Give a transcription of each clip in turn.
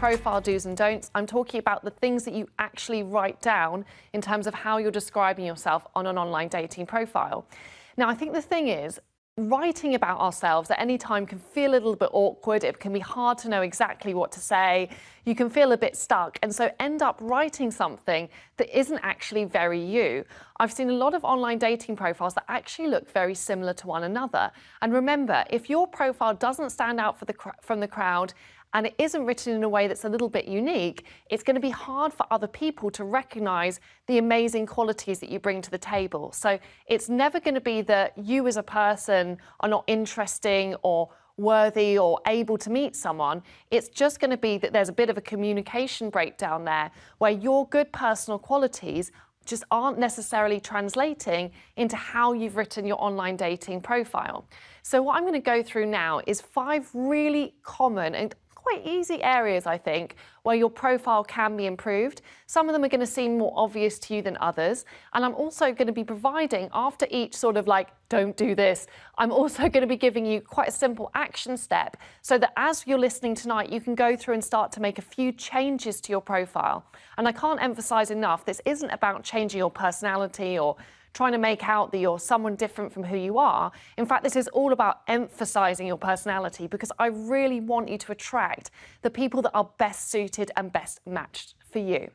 profile do's and don'ts. I'm talking about the things that you actually write down in terms of how you're describing yourself on an online dating profile. Now, I think the thing is, writing about ourselves at any time can feel a little bit awkward. It can be hard to know exactly what to say. You can feel a bit stuck, and so end up writing something that isn't actually very you. I've seen a lot of online dating profiles that actually look very similar to one another. And remember, if your profile doesn't stand out from the crowd, and it isn't written in a way that's a little bit unique, it's going to be hard for other people to recognize the amazing qualities that you bring to the table. So it's never going to be that you as a person are not interesting or worthy or able to meet someone. It's just going to be that there's a bit of a communication breakdown there where your good personal qualities just aren't necessarily translating into how you've written your online dating profile. So what I'm going to go through now is 5 really common and quite easy areas, I think, where your profile can be improved. Some of them are going to seem more obvious to you than others. And I'm also going to be providing, after each sort of like, don't do this, I'm also going to be giving you quite a simple action step so that as you're listening tonight, you can go through and start to make a few changes to your profile. And I can't emphasize enough, this isn't about changing your personality or trying to make out that you're someone different from who you are. In fact, this is all about emphasizing your personality, because I really want you to attract the people that are best suited and best matched for you.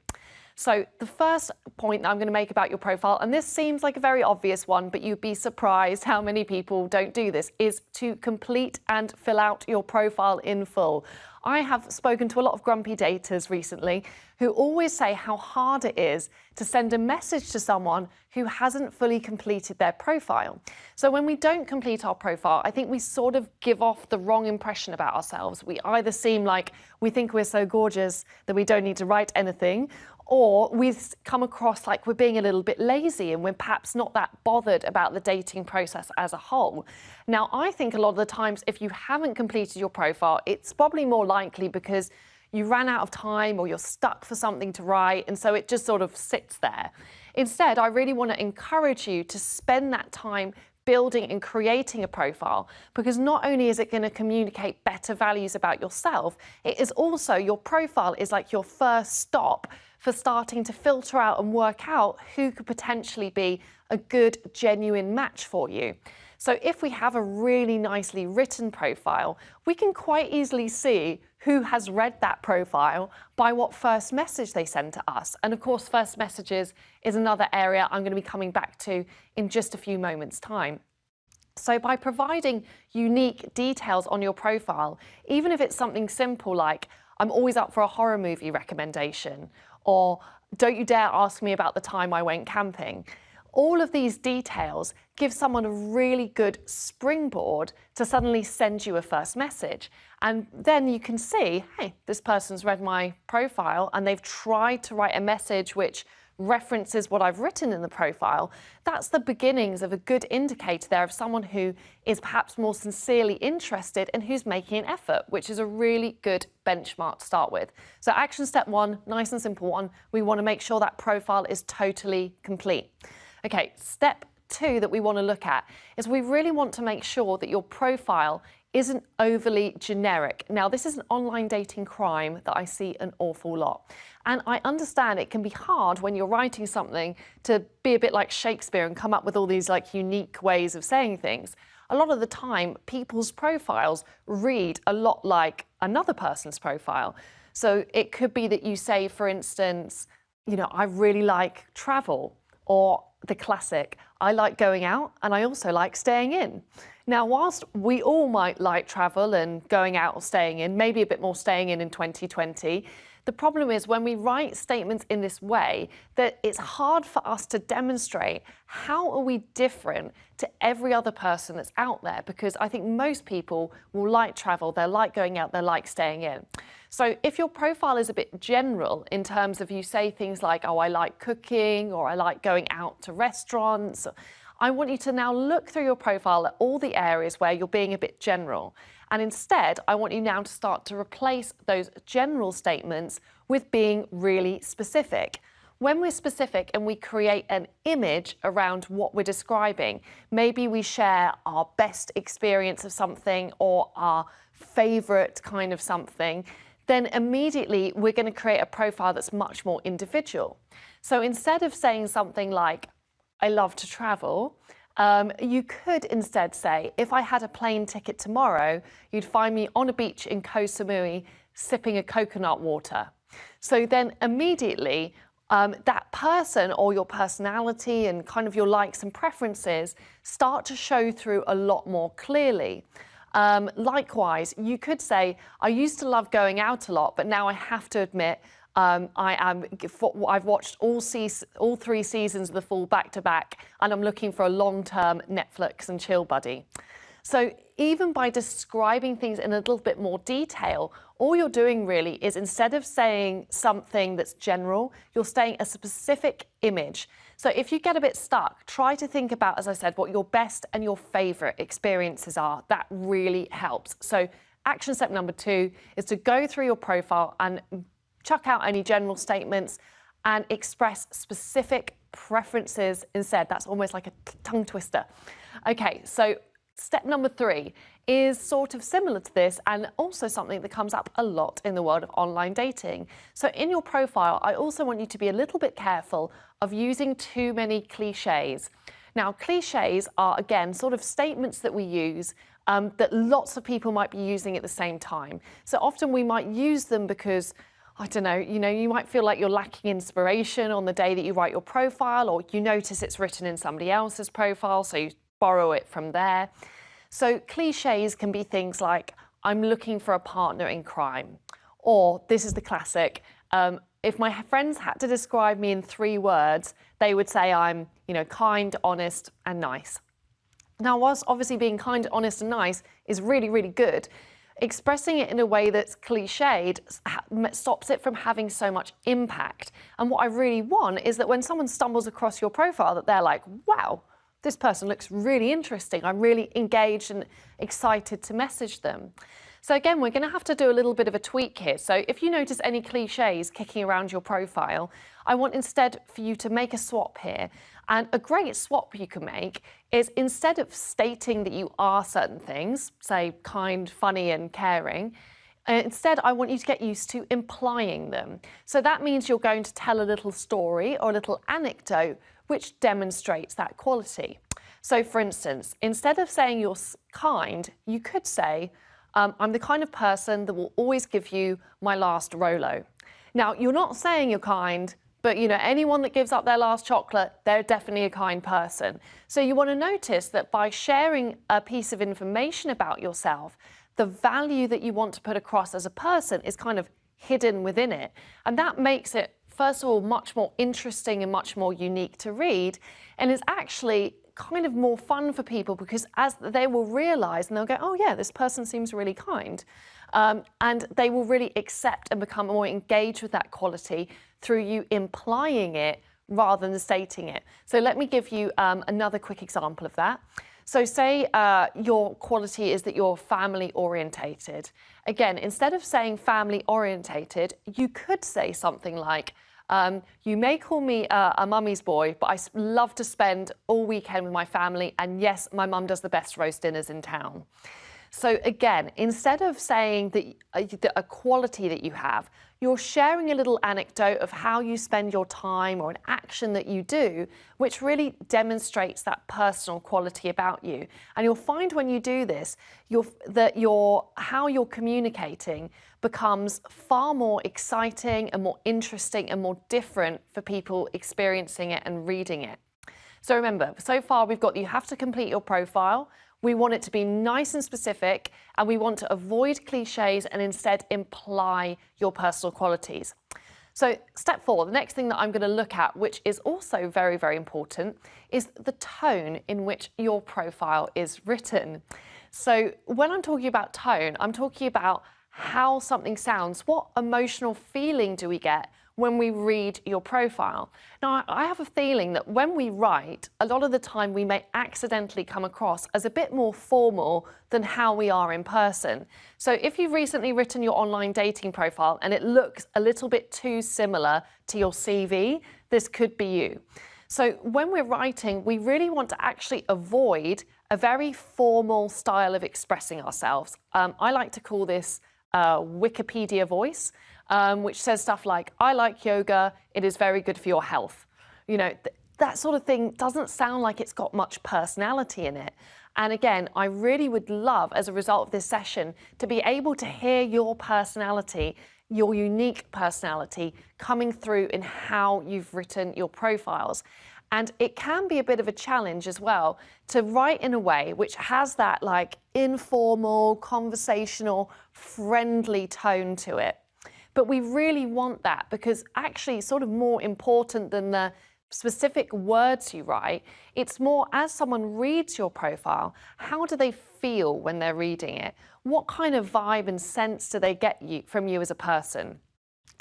So the first point that I'm going to make about your profile, and this seems like a very obvious one, but you'd be surprised how many people don't do this, is to complete and fill out your profile in full. I have spoken to a lot of grumpy daters recently who always say how hard it is to send a message to someone who hasn't fully completed their profile. So when we don't complete our profile, I think we sort of give off the wrong impression about ourselves. We either seem like we think we're so gorgeous that we don't need to write anything, or we come across like we're being a little bit lazy and we're perhaps not that bothered about the dating process as a whole. Now, I think a lot of the times if you haven't completed your profile, it's probably more likely because you ran out of time or you're stuck for something to write, and so it just sort of sits there. Instead, I really want to encourage you to spend that time building and creating a profile, because not only is it going to communicate better values about yourself, it is also, your profile is like your first stop for starting to filter out and work out who could potentially be a good, genuine match for you. So if we have a really nicely written profile, we can quite easily see who has read that profile by what first message they send to us. And of course, first messages is another area I'm going to be coming back to in just a few moments' time. So by providing unique details on your profile, even if it's something simple like, I'm always up for a horror movie recommendation, or don't you dare ask me about the time I went camping, all of these details give someone a really good springboard to suddenly send you a first message. And then you can see, hey, this person's read my profile and they've tried to write a message which references what I've written in the profile. That's the beginnings of a good indicator there of someone who is perhaps more sincerely interested and who's making an effort, which is a really good benchmark to start with. So action step 1, nice and simple one, we want to make sure that profile is totally complete. Okay, step 2 that we want to look at is we really want to make sure that your profile isn't overly generic. Now, this is an online dating crime that I see an awful lot. And I understand it can be hard when you're writing something to be a bit like Shakespeare and come up with all these like unique ways of saying things. A lot of the time, people's profiles read a lot like another person's profile. So it could be that you say, for instance, you know, I really like travel, or the classic, I like going out and I also like staying in. Now, whilst we all might like travel and going out or staying in, maybe a bit more staying in 2020, the problem is when we write statements in this way that it's hard for us to demonstrate how are we different to every other person that's out there, because I think most people will like travel, they like going out, they like staying in. So if your profile is a bit general in terms of you say things like, oh, I like cooking, or I like going out to restaurants, I want you to now look through your profile at all the areas where you're being a bit general. And instead, I want you now to start to replace those general statements with being really specific. When we're specific and we create an image around what we're describing, maybe we share our best experience of something or our favorite kind of something, then immediately we're going to create a profile that's much more individual. So instead of saying something like, I love to travel, you could instead say, if I had a plane ticket tomorrow, you'd find me on a beach in Koh Samui sipping a coconut water. So then immediately that person or your personality and kind of your likes and preferences start to show through a lot more clearly. Likewise, you could say, I used to love going out a lot, but now I have to admit, I've watched all 3 seasons of The Fall back to back, and I'm looking for a long-term Netflix and chill buddy. So even by describing things in a little bit more detail, all you're doing really is, instead of saying something that's general, you're saying a specific image. So if you get a bit stuck, try to think about, as I said, what your best and your favorite experiences are. That really helps. So action step number 2 is to go through your profile and chuck out any general statements and express specific preferences instead. That's almost like a tongue twister. Okay, so step number 3 is sort of similar to this, and also something that comes up a lot in the world of online dating. So in your profile, I also want you to be a little bit careful of using too many cliches. Now, cliches are, again, sort of statements that we use that lots of people might be using at the same time. So often we might use them because, I don't know, you might feel like you're lacking inspiration on the day that you write your profile, or you notice it's written in somebody else's profile, so you borrow it from there. So cliches can be things like, I'm looking for a partner in crime, or this is the classic, if my friends had to describe me in 3 words, they would say I'm, kind, honest, and nice. Now, whilst obviously being kind, honest, and nice is really, really good, expressing it in a way that's cliched stops it from having so much impact. And what I really want is that when someone stumbles across your profile, that they're like, wow, this person looks really interesting. I'm really engaged and excited to message them. So again, we're going to have to do a little bit of a tweak here. So if you notice any cliches kicking around your profile, I want instead for you to make a swap here. And a great swap you can make is, instead of stating that you are certain things, say kind, funny, and caring, instead I want you to get used to implying them. So that means you're going to tell a little story or a little anecdote which demonstrates that quality. So for instance, instead of saying you're kind, you could say, I'm the kind of person that will always give you my last Rolo. Now, you're not saying you're kind, but anyone that gives up their last chocolate, they're definitely a kind person. So you want to notice that by sharing a piece of information about yourself, the value that you want to put across as a person is kind of hidden within it. And that makes it, first of all, much more interesting and much more unique to read, and is actually kind of more fun for people, because as they will realize, and they'll go, oh yeah, this person seems really kind, and they will really accept and become more engaged with that quality through you implying it rather than stating it. So let me give you another quick example of that. So say your quality is that you're family orientated. Again, instead of saying family orientated, you could say something like, you may call me a mummy's boy, but I love to spend all weekend with my family, and yes, my mum does the best roast dinners in town. So again, instead of saying that a quality that you have, you're sharing a little anecdote of how you spend your time or an action that you do, which really demonstrates that personal quality about you. And you'll find when you do this, how you're communicating becomes far more exciting and more interesting and more different for people experiencing it and reading it. So remember, so far we've got, you have to complete your profile. We want it to be nice and specific, and we want to avoid cliches and instead imply your personal qualities. So step 4, the next thing that I'm going to look at, which is also very, very important, is the tone in which your profile is written. So when I'm talking about tone, I'm talking about how something sounds. What emotional feeling do we get when we read your profile? Now, I have a feeling that when we write, a lot of the time we may accidentally come across as a bit more formal than how we are in person. So if you've recently written your online dating profile and it looks a little bit too similar to your CV, this could be you. So when we're writing, we really want to actually avoid a very formal style of expressing ourselves. I like to call this Wikipedia voice, which says stuff like, I like yoga, it is very good for your health. You know, that sort of thing doesn't sound like it's got much personality in it. And again, I really would love, as a result of this session, to be able to hear your personality, your unique personality, coming through in how you've written your profiles. And it can be a bit of a challenge as well to write in a way which has that like informal, conversational, friendly tone to it. But we really want that, because actually sort of more important than the specific words you write, it's more, as someone reads your profile, how do they feel when they're reading it? What kind of vibe and sense do they get from you as a person?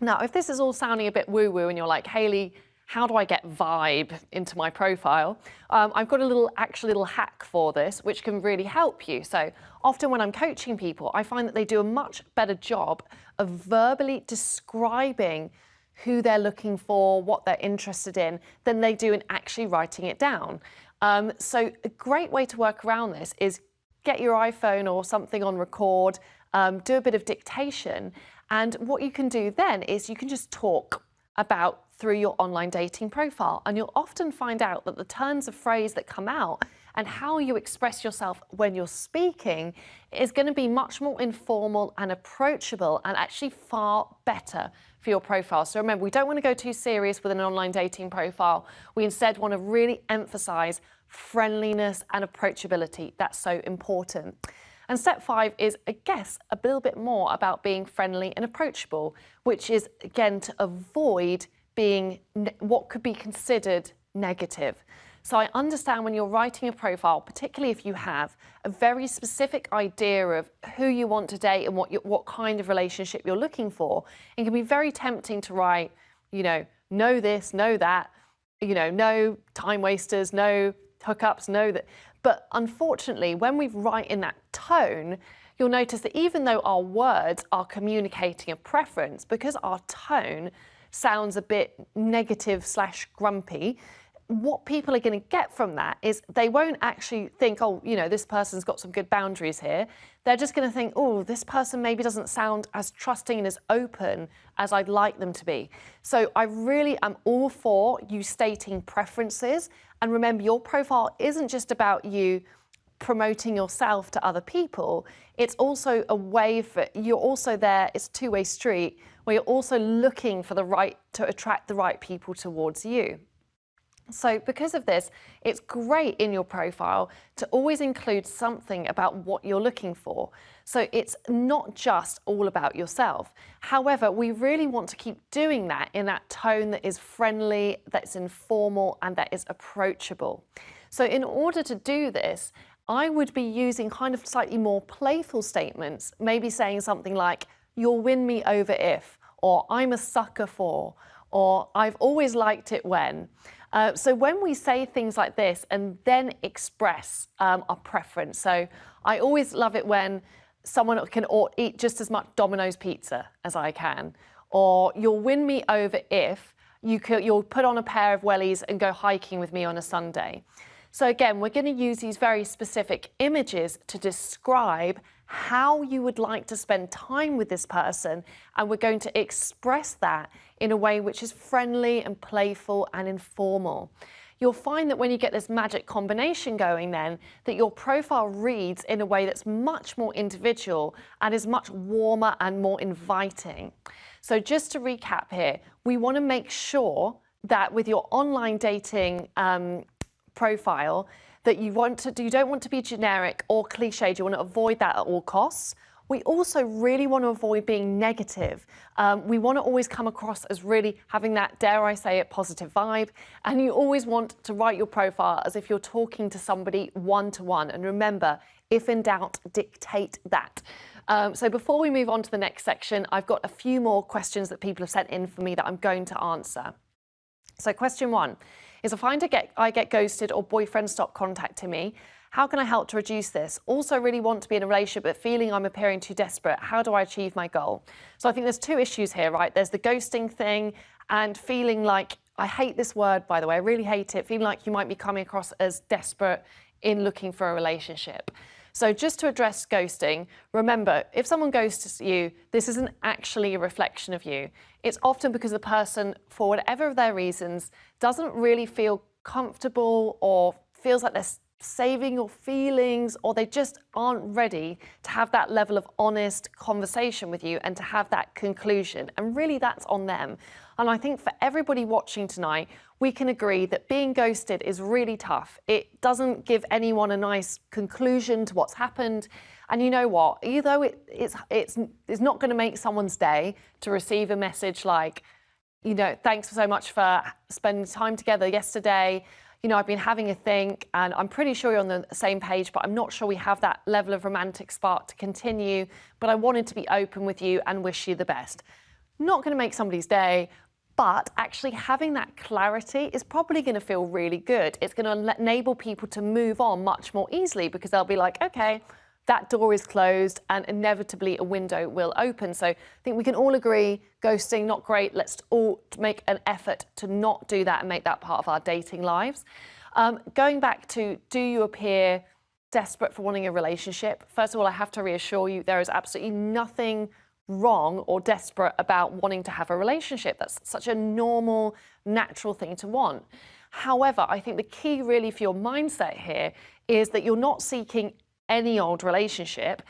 Now, if this is all sounding a bit woo-woo and you're like, Hayley, how do I get vibe into my profile? I've got a little hack for this, which can really help you. So often when I'm coaching people, I find that they do a much better job of verbally describing who they're looking for, what they're interested in, than they do in actually writing it down. So a great way to work around this is get your iPhone or something on record, do a bit of dictation, and what you can do then is you can just talk about through your online dating profile, and you'll often find out that the turns of phrase that come out and how you express yourself when you're speaking is going to be much more informal and approachable, and actually far better for your profile. So remember, we don't want to go too serious with an online dating profile. We instead want to really emphasize friendliness and approachability. That's so important. And step 5 is, I guess, a little bit more about being friendly and approachable, which is, again, to avoid being what could be considered negative. So I understand when you're writing a profile, particularly if you have a very specific idea of who you want to date and what kind of relationship you're looking for, it can be very tempting to write, you know this, know that, no time wasters, no hookups, no that. But unfortunately, when we write in that tone, you'll notice that even though our words are communicating a preference, because our tone sounds a bit negative / grumpy, what people are going to get from that is they won't actually think, oh, this person's got some good boundaries here. They're just going to think, oh, this person maybe doesn't sound as trusting and as open as I'd like them to be. So I really am all for you stating preferences. And remember, your profile isn't just about you promoting yourself to other people. It's also a way for, you're also there, it's a two-way street, where you're also looking for to attract the right people towards you. So because of this, it's great in your profile to always include something about what you're looking for. So it's not just all about yourself. However, we really want to keep doing that in that tone that is friendly, that's informal, and that is approachable. So in order to do this, I would be using kind of slightly more playful statements, maybe saying something like, you'll win me over if, or I'm a sucker for, or I've always liked it when. So when we say things like this and then express our preference, so I always love it when someone can eat just as much Domino's pizza as I can, or you'll win me over if you'll put on a pair of wellies and go hiking with me on a Sunday. So again, we're going to use these very specific images to describe how you would like to spend time with this person, and we're going to express that in a way which is friendly and playful and informal. You'll find that when you get this magic combination going then, that your profile reads in a way that's much more individual and is much warmer and more inviting. So just to recap here, we want to make sure that with your online dating profile, that you don't want to be generic or cliched. You want to avoid that at all costs. We also really want to avoid being negative. We want to always come across as really having that, dare I say it, positive vibe. And you always want to write your profile as if you're talking to somebody one-to-one. And remember, if in doubt, dictate that. So before we move on to the next section, I've got a few more questions that people have sent in for me that I'm going to answer. So question 1 is, if I get ghosted or boyfriends stop contacting me, how can I help to reduce this? Also really want to be in a relationship but feeling I'm appearing too desperate. How do I achieve my goal? So I think there's 2 issues here, right? There's the ghosting thing and feeling like, I hate this word, by the way, I really hate it, feeling like you might be coming across as desperate in looking for a relationship. So just to address ghosting, remember, if someone ghosts you, this isn't actually a reflection of you. It's often because the person, for whatever of their reasons, doesn't really feel comfortable or feels like they're saving your feelings, or they just aren't ready to have that level of honest conversation with you and to have that conclusion. And really that's on them. And I think for everybody watching tonight, we can agree that being ghosted is really tough. It doesn't give anyone a nice conclusion to what's happened. And you know what, although it's not going to make someone's day to receive a message like, you know, thanks so much for spending time together yesterday. You know, I've been having a think and I'm pretty sure you're on the same page, but I'm not sure we have that level of romantic spark to continue. But I wanted to be open with you and wish you the best. Not going to make somebody's day, but actually having that clarity is probably going to feel really good. It's going to enable people to move on much more easily because they'll be like, okay, that door is closed and inevitably a window will open. So I think we can all agree, ghosting, not great. Let's all make an effort to not do that and make that part of our dating lives. Going back to, do you appear desperate for wanting a relationship? First of all, I have to reassure you, there is absolutely nothing wrong or desperate about wanting to have a relationship. That's such a normal, natural thing to want. However, I think the key really for your mindset here is that you're not seeking any old relationship,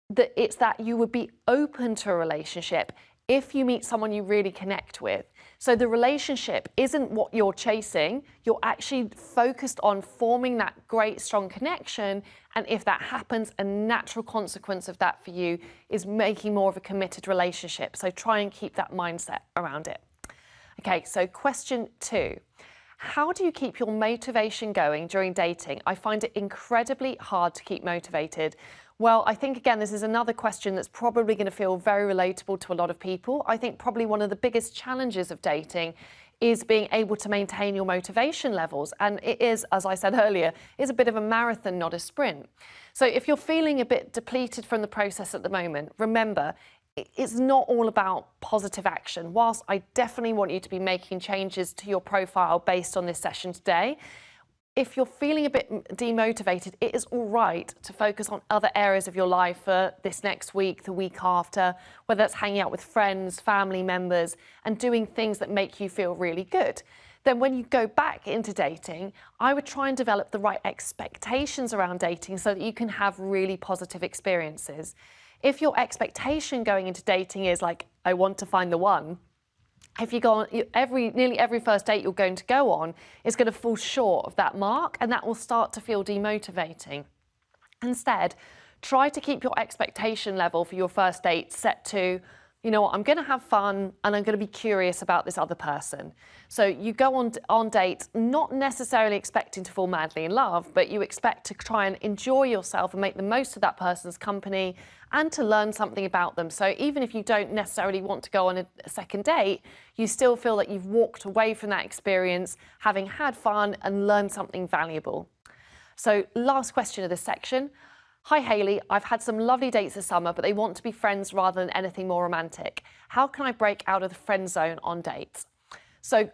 that it's that you would be open to a relationship if you meet someone you really connect with. So the relationship isn't what you're chasing, you're actually focused on forming that great strong connection, and if that happens, a natural consequence of that for you is making more of a committed relationship. So try and keep that mindset around it. Okay, so question 2. How do you keep your motivation going during dating? I find it incredibly hard to keep motivated. Well, I think, again, this is another question that's probably going to feel very relatable to a lot of people. I think probably one of the biggest challenges of dating is being able to maintain your motivation levels. And it is, as I said earlier, is a bit of a marathon, not a sprint. So if you're feeling a bit depleted from the process at the moment, remember, it's not all about positive action. Whilst I definitely want you to be making changes to your profile based on this session today, if you're feeling a bit demotivated, it is all right to focus on other areas of your life for this next week, the week after, whether that's hanging out with friends, family members, and doing things that make you feel really good. Then when you go back into dating, I would try and develop the right expectations around dating so that you can have really positive experiences. If your expectation going into dating is like, I want to find the one, if you go on nearly every first date you're going to go on is going to fall short of that mark, and that will start to feel demotivating. Instead, try to keep your expectation level for your first date set to, you know what, I'm going to have fun and I'm going to be curious about this other person. So you go on dates not necessarily expecting to fall madly in love, but you expect to try and enjoy yourself and make the most of that person's company and to learn something about them. So even if you don't necessarily want to go on a second date, you still feel that you've walked away from that experience having had fun and learned something valuable. So last question of this section. Hi Hayley, I've had some lovely dates this summer, but they want to be friends rather than anything more romantic. How can I break out of the friend zone on dates? So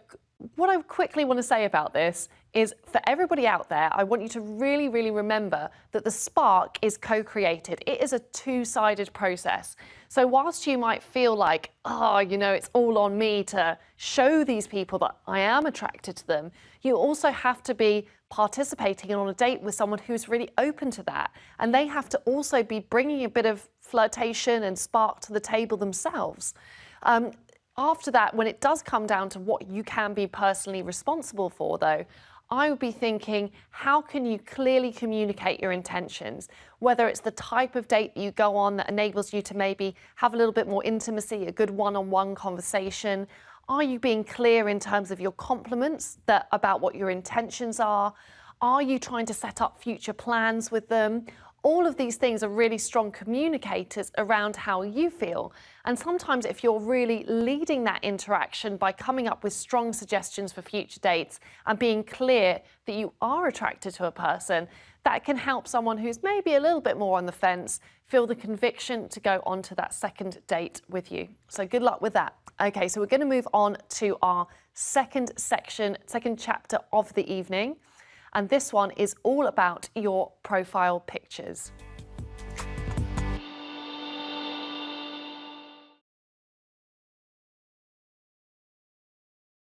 what I quickly want to say about this is, for everybody out there, I want you to really, really remember that the spark is co-created. It is a two-sided process. So whilst you might feel like, oh, you know, it's all on me to show these people that I am attracted to them, you also have to be participating on a date with someone who's really open to that. And they have to also be bringing a bit of flirtation and spark to the table themselves. After that, when it does come down to what you can be personally responsible for, though, I would be thinking, how can you clearly communicate your intentions? Whether it's the type of date that you go on that enables you to maybe have a little bit more intimacy, a good one-on-one conversation. Are you being clear in terms of your compliments about what your intentions are? Are you trying to set up future plans with them? All of these things are really strong communicators around how you feel. And sometimes if you're really leading that interaction by coming up with strong suggestions for future dates and being clear that you are attracted to a person, that can help someone who's maybe a little bit more on the fence feel the conviction to go on to that second date with you. So good luck with that. Okay, so we're going to move on to our second section, second chapter of the evening. And this one is all about your profile pictures.